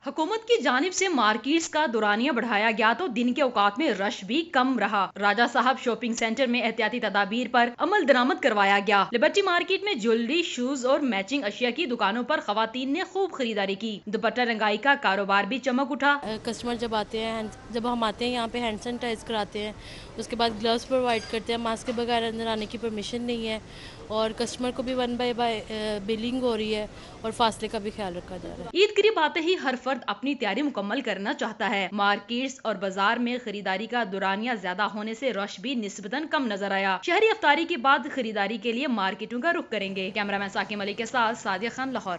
حکومت کی جانب سے مارکیٹس کا دورانیہ بڑھایا گیا تو دن کے اوقات میں رش بھی کم رہا. راجہ صاحب شاپنگ سینٹر میں احتیاطی تدابیر پر عمل درآمد کروایا گیا. لبرٹی مارکیٹ میں جویلری، شوز اور میچنگ اشیاء کی دکانوں پر خواتین نے خوب خریداری کی. دوپٹہ رنگائی کا کاروبار بھی چمک اٹھا. کسٹمر جب ہم آتے ہیں یہاں پہ ہینڈ سینیٹائز کراتے ہیں، اس کے بعد گلوز پرووائڈ کرتے ہیں. ماسک کے بغیر اندر آنے کی پرمیشن نہیں ہے، اور کسٹمر کو بھی 1 بائی بلنگ ہو رہی ہے اور فاصلے کا بھی خیال رکھا جا رہا ہے. عید قریب آتے ہی ہر فرد اپنی تیاری مکمل کرنا چاہتا ہے. مارکیٹس اور بازار میں خریداری کا دورانیہ زیادہ ہونے سے رش بھی نسبتاً کم نظر آیا. شہری افطاری کے بعد خریداری کے لیے مارکیٹوں کا رخ کریں گے. کیمرہ مین ثاقب ملک کے ساتھ سعدیہ خان، لاہور.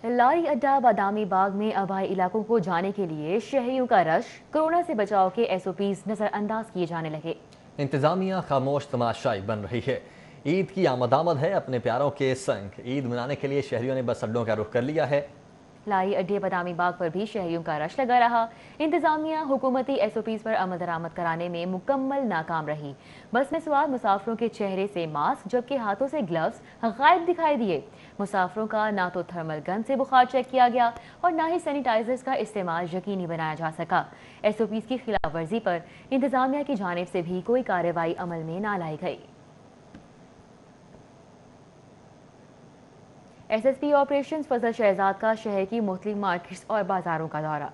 لاری اڈا بادامی باغ میں آبائی علاقوں کو جانے کے لیے شہریوں کا رش. کورونا سے بچاؤ کے SOPs نظر انداز کیے جانے لگے. انتظامیہ خاموش تماشائی بن رہی ہے. عید کی آمد ہے اپنے پیاروں کے سنگ. عید منانے کے لیے شہریوں نے بس اڈوں کا رخ کر لیا ہے. لائی اڈے بادامی باغ پر بھی شہریوں کا رش لگا رہا. انتظامیہ حکومتی SOPs پر عمل درآمد کرانے میں مکمل ناکام رہی. بس میں سوار مسافروں کے چہرے سے ماسک جبکہ ہاتھوں سے گلوز غائب دکھائی دیے. مسافروں کا نہ تو تھرمل گن سے بخار چیک کیا گیا اور نہ ہی سینیٹائزرز کا استعمال یقینی بنایا جا سکا. SOPs کی خلاف ورزی پر انتظامیہ کی جانب سے بھی کوئی کارروائی عمل میں نہ لائی گئی. SSP آپریشنز فضل شہزاد کا شہر کی مختلف مارکیٹس اور بازاروں کا دورہ.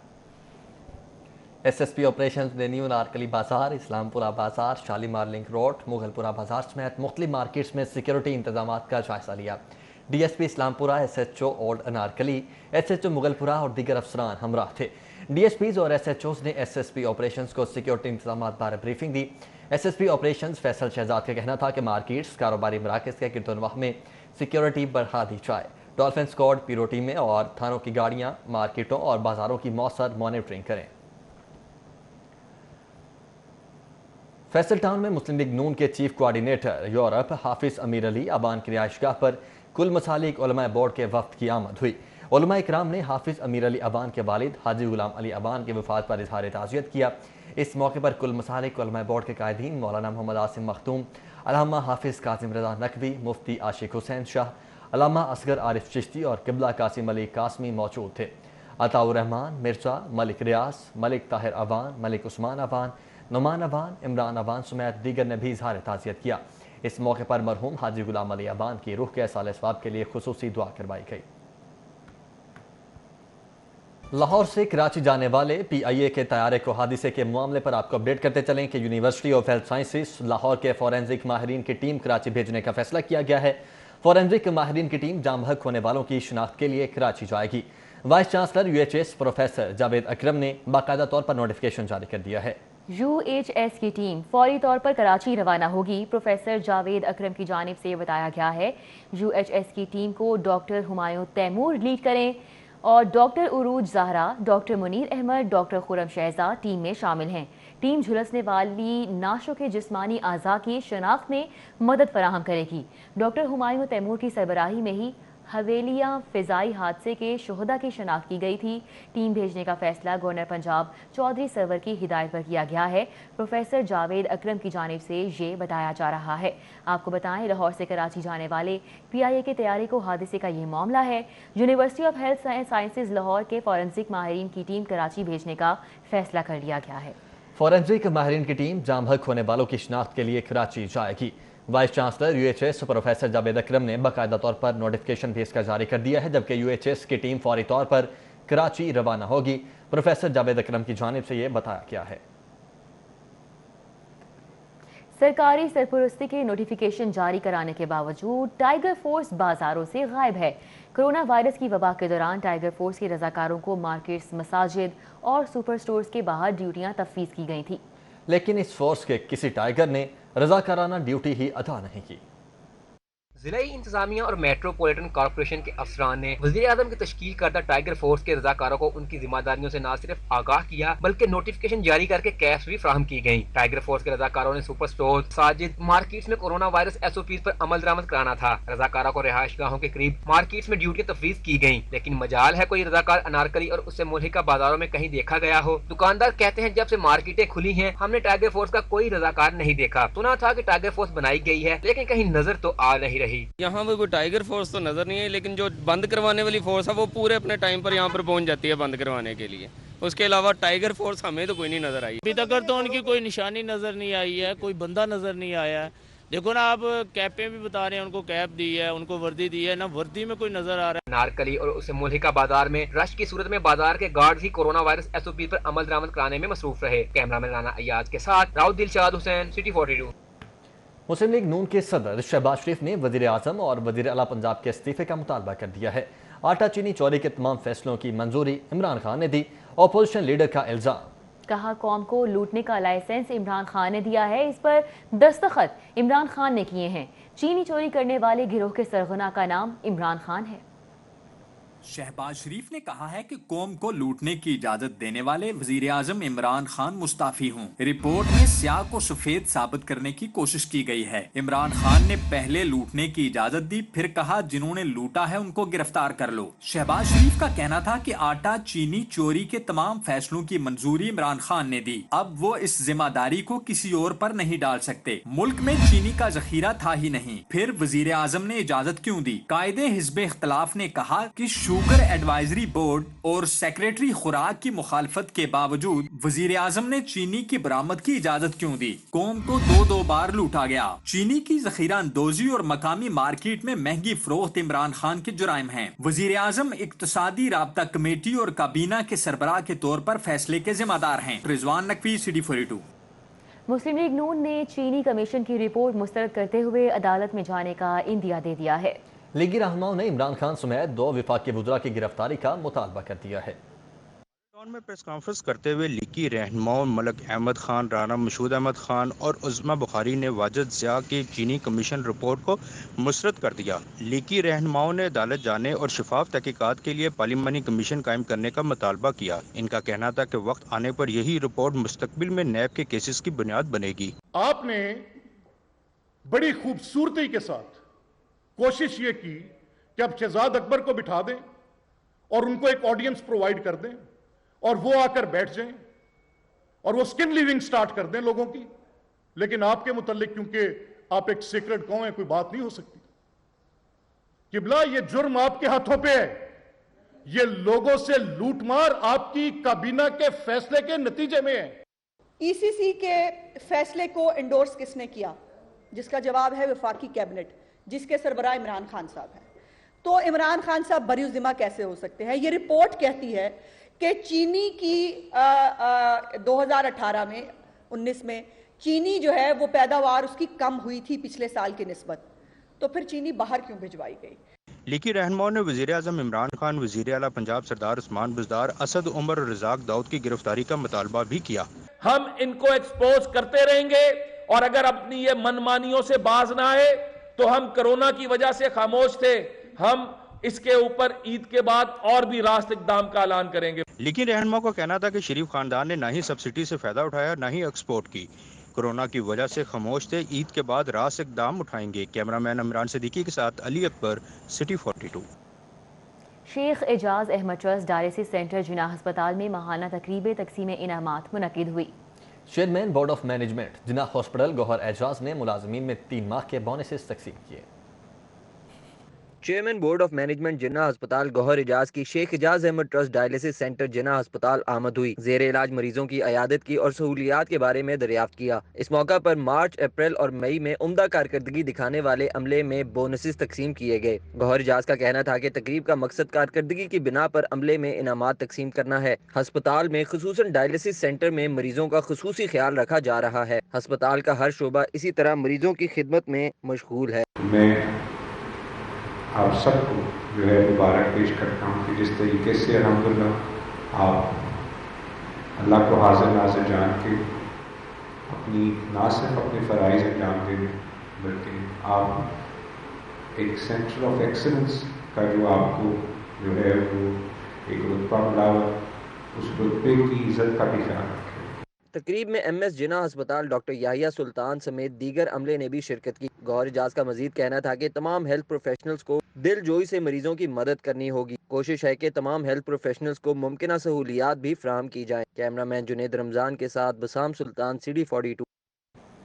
SSP آپریشنز نے نیو نارکلی بازار، اسلام پورہ بازار، شالیمار لنک روڈ، مغل پورہ بازار سمیت مختلف مارکیٹس میں سیکیورٹی انتظامات کا جائزہ لیا. DSP اسلام پورہ، SHO old Anarkali, SHO Mughal پورہ اور دیگر افسران ہمراہ تھے. DSPs اور SHOs نے SSP آپریشنز کو سیکیورٹی انتظامات بارے بریفنگ دی. SSP آپریشنز فیصل شہزاد کا کہنا تھا کہ مارکیٹس، کاروباری مراکز کے گرد و نواح میں سیکیورٹی بڑھا دی جائے. ڈولفن اسکواڈ پیرو ٹیمیں اور تھانوں کی گاڑیاں مارکیٹوں اور بازاروں کی مؤثر مانیٹرنگ کریں. فیصل ٹاؤن میں مسلم لیگ نون کے چیف کوارڈینیٹر یورپ حافظ امیر علی ابان کی رہائش گاہ پر کل مسالک علماء بورڈ کے وفد کی آمد ہوئی. علماء اکرام نے حافظ امیر علی ابان کے والد حاجی غلام علی ابان کے وفات پر اظہار تعزیت کیا. اس موقع پر کل مسالک علماء بورڈ کے قائدین مولانا محمد عاصم مختوم، علامہ حافظ قاسم رضا نقوی، مفتی عاشق حسین شاہ، علامہ اصغر عارف چشتی اور قبلہ قاسم علی قاسمی موجود تھے. عطاء الرحمان مرزا، ملک ریاض، ملک طاہر اوان، ملک عثمان اوان، نعمان اوان، عمران اوان سمیت دیگر نے بھی اظہار تعزیت کیا. اس موقع پر مرحوم حاجی غلام علی ابان کی روح کے ایصال ثواب کے لیے خصوصی دعا کروائی گئی. لاہور سے کراچی جانے والے PIA کے طیارے کو حادثے کے معاملے پر آپ کو اپڈیٹ کرتے چلیں کہ university of health sciences Lahore کے فورینزک ماہرین کی ٹیم کراچی بھیجنے کا فیصلہ کیا گیا ہے. فورینزک ماہرین کی ٹیم جام بحق ہونے والوں کی شناخت کے لیے کراچی جائے گی. Vice chancellor UHS professor Javed Akram نے باقاعدہ طور پر نوٹیفیکیشن جاری کر دیا ہے. UHS کی ٹیم فوری طور پر کراچی روانہ ہوگی. پروفیسر جاوید اکرم کی جانب سے بتایا گیا ہے UHS کی ٹیم کو ڈاکٹر ہمایوں تیمور لیڈ کریں اور ڈاکٹر عروج زہرا، ڈاکٹر منیر احمد، ڈاکٹر خرم شہزاد ٹیم میں شامل ہیں. ٹیم جھلسنے والی نعشوں کے جسمانی اعضاء کی شناخت میں مدد فراہم کرے گی. ڈاکٹر ہمایوں تیمور کی سربراہی میں ہی حویلیہ فضائی حادثے کے شہداء کی شناخت کی گئی تھی. ٹیم بھیجنے کا فیصلہ گورنر پنجاب چودھری سرور کی ہدایت پر کیا گیا ہے. پروفیسر جاوید اکرم کی جانب سے یہ بتایا جا رہا ہے. آپ کو بتائیں لاہور سے کراچی جانے والے PIA کے طیارے کو حادثے کا یہ معاملہ ہے. University of health sciences Lahore کے فورینسک ماہرین کی ٹیم کراچی بھیجنے کا فیصلہ کر لیا گیا ہے. فورینزک ماہرین کی ٹیم جام بحق ہونے والوں کی شناخت کے لیے کراچی جائے گی. Vice chancellor UHS professor Javed Akram ने बाकायदा तौर पर नोटिफिकेशन भी इसका जारी कर दिया है, जबकि UHS की टीम फौरी तौर पर कराची रवाना होगी। प्रोफेसर जावेद अकरम की जानिब से ये बताया गया है। सरकारी सरपरस्ती के नोटिफिकेशन जारी कराने के बावजूद टाइगर फोर्स बाजारों से गायब है। कोरोना वायरस की वबा के दौरान टाइगर फोर्स के रजाकारों को मार्केट्स, मसाजिद और सुपर स्टोर्स के बाहर ड्यूटियां तफवीज़ की गई थी, लेकिन इस फोर्स के किसी टाइगर ने रजाकाराना ड्यूटी ही अदा नहीं की। जिला इंतजामिया और मेट्रोपॉलिटन कॉर्पोरेशन के अफसरान ने वज़ीर-ए-आज़म की तश्कील करदा टाइगर फोर्स के रजाकारों को उनकी जिम्मेदारियों से न सिर्फ आगाह किया बल्कि नोटिफिकेशन जारी करके कैश भी फराहम की गई। टाइगर फोर्स के रजाकारों ने सुपर स्टोर, मसाजिद, मार्केट्स में कोरोना वायरस SOPs पर अमल दरामद कराना था। रजाकारों को रिहाइश गाहों के करीब मार्केट्स में ड्यूटी तफवीज़ की गई, लेकिन मजाल है कोई रजाकार अनारकली और उससे मुल्हिका बाजारों में कहीं देखा गया हो। दुकानदार कहते हैं जब से मार्केटें खुली हैं हमने टाइगर फोर्स का कोई रजाकार नहीं देखा। सुना था कि टाइगर फोर्स बनाई गई है, लेकिन कहीं नजर तो आ नहीं रही। यहाँ पे कोई टाइगर फोर्स तो नजर नहीं है, लेकिन जो बंद करवाने वाली फोर्स है वो पूरे अपने टाइम पर यहाँ पर पहुँच जाती है बंद करवाने के लिए। उसके अलावा टाइगर फोर्स हमें तो कोई नहीं नजर आई। अभी तक तो उनकी कोई निशानी नजर नहीं आई है, कोई बंदा नजर नहीं आया है। देखो ना, आप कैपें भी बता रहे हैं, उनको कैप दी है, उनको वर्दी दी है, ना वर्दी में कोई नजर आ रहा है। नारकली और उससे मुल्हिका बाजार में रश की सूरत में बाजार के गार्ड ही कोरोना वायरस SOP पर अमल दरामद कराने में मसरूफ रहे। कैमरामैन राना अयाज के साथ राउत दिलशाद हुसैन, सिटी 42। मुस्लिम लीग नून के सदर शहबाज शरीफ ने वज़ीर-ए-आज़म और वज़ीर आला पंजाब के इस्तीफे का मुतालबा कर दिया है। आटा चीनी चोरी के तमाम फैसलों की मंजूरी इमरान खान ने दी। अपोजिशन लीडर का इल्जाम, कहा कौम को लूटने का लाइसेंस इमरान खान ने दिया है, इस पर दस्तखत इमरान खान ने किए हैं। चीनी चोरी करने वाले गिरोह के सरगना का नाम इमरान खान है। शहबाज शरीफ ने कहा है कि कौम को लूटने की इजाजत देने वाले वजीर आजम इमरान खान मुस्ताफी हों। रिपोर्ट में स्याह को सफेद साबित करने की कोशिश की गई है। इमरान खान ने पहले लूटने की इजाजत दी, फिर कहा जिन्होंने लूटा है उनको गिरफ्तार कर लो। शहबाज शरीफ का कहना था कि आटा चीनी चोरी के तमाम फैसलों की मंजूरी इमरान खान ने दी, अब वो इस जिम्मेदारी को किसी और पर नहीं डाल सकते। मुल्क में चीनी का जखीरा था ही नहीं, फिर वजीर आजम ने इजाजत क्यों दी? कायदे हिज़्ब इख्तिलाफ ने कहा कि शुगर एडवाइजरी बोर्ड और सेक्रेटरी खुराक की मुखालफत के बावजूद वजीर आजम ने चीनी की बरामद की इजाजत क्यों दी? कौम को दो बार लूटा गया। चीनी की जखीरा अंदोजी और मकामी मार्केट में महंगी फरोख्त इमरान खान के जुराइम हैं। वजीर आजम इक्तसादी राब्ता कमेटी और काबीना के सरबराह के तौर पर फैसले के जिम्मेदार हैं। रिजवान नकवी, सिटी 42। मुस्लिम लीग नून ने चीनी कमीशन की रिपोर्ट मुस्तरद करते हुए अदालत में जाने का इंदिया दे दिया है। लीगी रहनुमाओं ने इमरान खान समेत 2 वफाकी वज़रा की गिरफ्तारी का मुतालबा कर दिया है। में प्रेस कॉन्फ्रेंस करते हुए लीगी रहनुमाओं मलक अहमद खान, राना मशहूद अहमद खान और उज़्मा बुखारी ने वाजिद ज़िया की चीनी कमीशन रिपोर्ट को मुस्तरद कर दिया। लीगी रहनुमाओं ने अदालत जाने और शफाफ तहकीकात के लिए पार्लिमानी कमीशन कायम करने का मुतालबा किया। इनका कहना था कि वक्त आने पर यही रिपोर्ट मुस्तकबिल में नैब के केसेस की बुनियाद बनेगी। आपने बड़ी खूबसूरती के साथ कोशिश ये की कि अब शहजाद अकबर को बिठा दें और उनको एक ऑडियंस प्रोवाइड कर दें और वो आकर बैठ जाएं और वो स्किन लीविंग स्टार्ट कर दें लोगों की। लेकिन आपके मुतालिक, क्योंकि आप एक सीक्रेट कौन है, कोई बात नहीं हो सकती। किबला, ये जुर्म आपके हाथों पे है। ये लोगों से लूटमार आपकी काबीना के फैसले के नतीजे में है। ECC के फैसले को इंडोर्स किसने किया? जिसका जवाब है वफाकी कैबिनेट, जिसके सरबराह इमरान खान साहब हैं। तो इमरान खान साहब बरीउज़िम्मा कैसे हो सकते हैं? ये रिपोर्ट कहती है कि चीनी की 2018 में 19 में चीनी जो है वो पैदावार उसकी कम हुई थी पिछले साल की निस्बत, तो फिर चीनी बाहर क्यों भिजवाई गई? लीगी रहनुमाओं ने वज़ीर आज़म इमरान खान, वज़ीर आला पंजाब सरदार उस्मान बुज़दार, असद उमर और रज़ाक दाऊद की गिरफ्तारी का मुतालबा भी किया। हम इनको एक्सपोज करते रहेंगे और अगर अपनी ये मनमानियों से बाज ना आए तो हम कोरोना की वजह से खामोश थे, हम इसके ऊपर ईद के बाद और भी रास्त इक़दाम का ऐलान करेंगे। लेकिन रहनुमा का कहना था कि शरीफ खानदान ने ना ही सब्सिडी से फायदा उठाया, ना ही एक्सपोर्ट की। कोरोना की वजह से खामोश थे, ईद के बाद रास्त इक़दाम उठाएंगे। कैमरामैन इमरान सिद्दीकी के साथ Ali Akbar, city 42। Sheikh Ejaz Ahmed trust dialysis centre Jinnah अस्पताल में माहाना तकरीब तकसीम इनामात मुनक़िद हुई। Chairman board of management Jinnah hospital Gohar Ejaz ने मुलाजमीन में 3 माह के बोनसेस तकसीम किए। Chairman board of management Jinnah ہسپتال گوہر اجاز کی Sheikh Ejaz Ahmed trust dialysis centre Jinnah ہسپتال آمد ہوئی. زیر علاج مریضوں کی عیادت کی اور سہولیات کے بارے میں دریافت کیا. اس موقع پر مارچ، اپریل اور مئی میں عمدہ کارکردگی دکھانے والے عملے میں بونسز تقسیم کیے گئے. گوہر اجاز کا کہنا تھا کہ تقریب کا مقصد کارکردگی کی بنا پر عملے میں انعامات تقسیم کرنا ہے. ہسپتال میں خصوصاً ڈائلسس سینٹر میں مریضوں کا خصوصی خیال رکھا جا رہا ہے. ہسپتال کا ہر شعبہ اسی طرح مریضوں کی خدمت میں مشغول ہے. میں آپ سب کو جو ہے مبارک پیش کرتا ہوں کہ جس طریقے سے الحمدللہ آپ اللہ کو حاضر ناظر جان کے اپنی نہ صرف اپنے فرائض انجام دے رہے بلکہ آپ ایک سینٹر آف ایکسلنس کا جو آپ کو جو ہے وہ ایک رتبہ ملا ہوا اس رتبے کی عزت کا بھی خیال رکھیں. تقریب میں ایم ایس جناح ہسپتال ڈاکٹر یحییٰ سلطان سمیت دیگر عملے نے بھی شرکت کی. گوہر اجاز کا مزید کہنا تھا کہ تمام ہیلتھ پروفیشنلز کو دل جوئی سے مریضوں کی مدد کرنی ہوگی. کوشش ہے کہ تمام ہیلتھ پروفیشنلز کو ممکنہ سہولیات بھی فراہم کی جائیں. کیمرہ مین جنید رمضان کے ساتھ بسام سلطان CD42.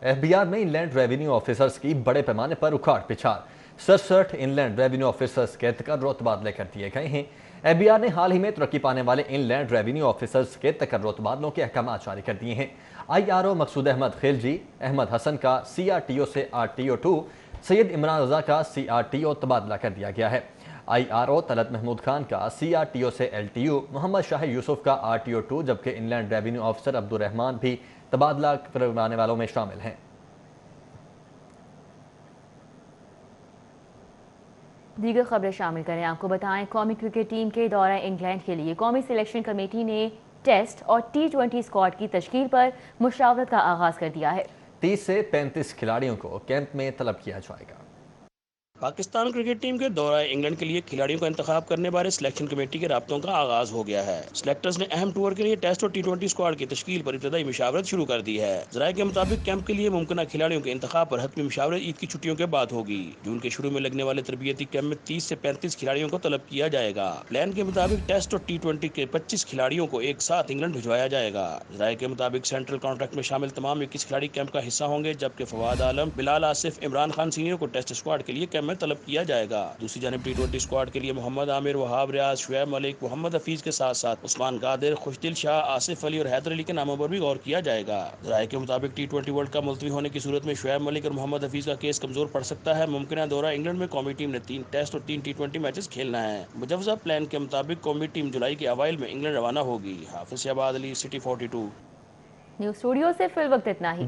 ایف بی آر میں ان لینڈ ریونیو آفیسرز کی بڑے پیمانے پر اکھاڑ پچھاڑ. 67 ان لینڈ ریونیو آفیسرز کے تقرر و تبادلے کر دیے گئے ہیں. ایف بی آر نے حال ہی میں ترقی پانے والے ان لینڈ ریونیو آفیسرز کے تقرر و تبادلوں کے احکامات جاری کر دیے ہیں. IRO مقصود احمد خلجی احمد حسن کا CRTO سے RTO2، سید عمران رضا کا CRTO تبادلہ کر دیا گیا ہے. IRO طلعت محمود خان کا CRTO سے LTO، محمد شاہد یوسف کا RTO2، جبکہ ان لینڈ ریونیو آفیسر عبدالرحمان بھی تبادلہ کروانے والوں میں شامل ہیں. دیگر خبریں شامل کریں. آپ کو بتائیں قومی کرکٹ ٹیم کے دورہ انگلینڈ کے لیے قومی سلیکشن کمیٹی نے ٹیسٹ اور T20 اسکواڈ کی تشکیل پر مشاورت کا آغاز کر دیا ہے. 30 سے 35 کھلاڑیوں کو کیمپ میں طلب کیا جائے گا. پاکستان کرکٹ ٹیم کے دورہ انگلینڈ کے لیے کھلاڑیوں کا انتخاب کرنے بارے سلیکشن کمیٹی کے رابطوں کا آغاز ہو گیا ہے. سلیکٹرز نے اہم ٹور کے لیے ٹیسٹ اور T20 اسکواڈ کی تشکیل پر ابتدائی مشاورت شروع کر دی ہے. ذرائع کے مطابق کیمپ کے لیے ممکنہ کھلاڑیوں کے انتخاب پر حتمی مشاورت عید کی چھٹیوں کے بعد ہوگی. جون کے شروع میں لگنے والے تربیتی کیمپ میں 30 سے 35 کھلاڑیوں کو طلب کیا جائے گا. پلان کے مطابق ٹیسٹ اور T20 کے 25 کھلاڑیوں کو ایک ساتھ انگلینڈ بھجوایا جائے گا. ذرائع کے مطابق سینٹرل کانٹریکٹ میں شامل تمام 21 کھلاڑی کیمپ کا حصہ ہوں گے، جبکہ فواد عالم، بلال آصف، عمران خان سینئر کو ٹیسٹ اسکواڈ کے لیے کیمپ میں طلب کیا جائے گا. دوسری جانب T20 اسکواڈ کے لیے محمد عامر، وہاب ریاض، شعیب ملک، محمد حفیظ کے ساتھ ساتھ عثمان قادر، خوشدل شاہ، آصف علی اور حیدر علی کے ناموں پر بھی غور کیا جائے گا. ذرائع کے مطابق T20 ورلڈ کپ ملتوی ہونے کی صورت میں شعیب ملک اور محمد حفیظ کا کیس کمزور پڑ سکتا ہے. ممکنہ دورہ انگلینڈ میں قومی ٹیم نے 3 ٹیسٹ اور 3 T20 میچز کھیلنا ہے. مجوزہ پلان کے مطابق قومی ٹیم جولائی کے اوائل میں انگلینڈ روانہ ہوگی. حافظ شہباز علی، CD42. نیوز اسٹوڈیو سے فی الوقت اتنا ہی.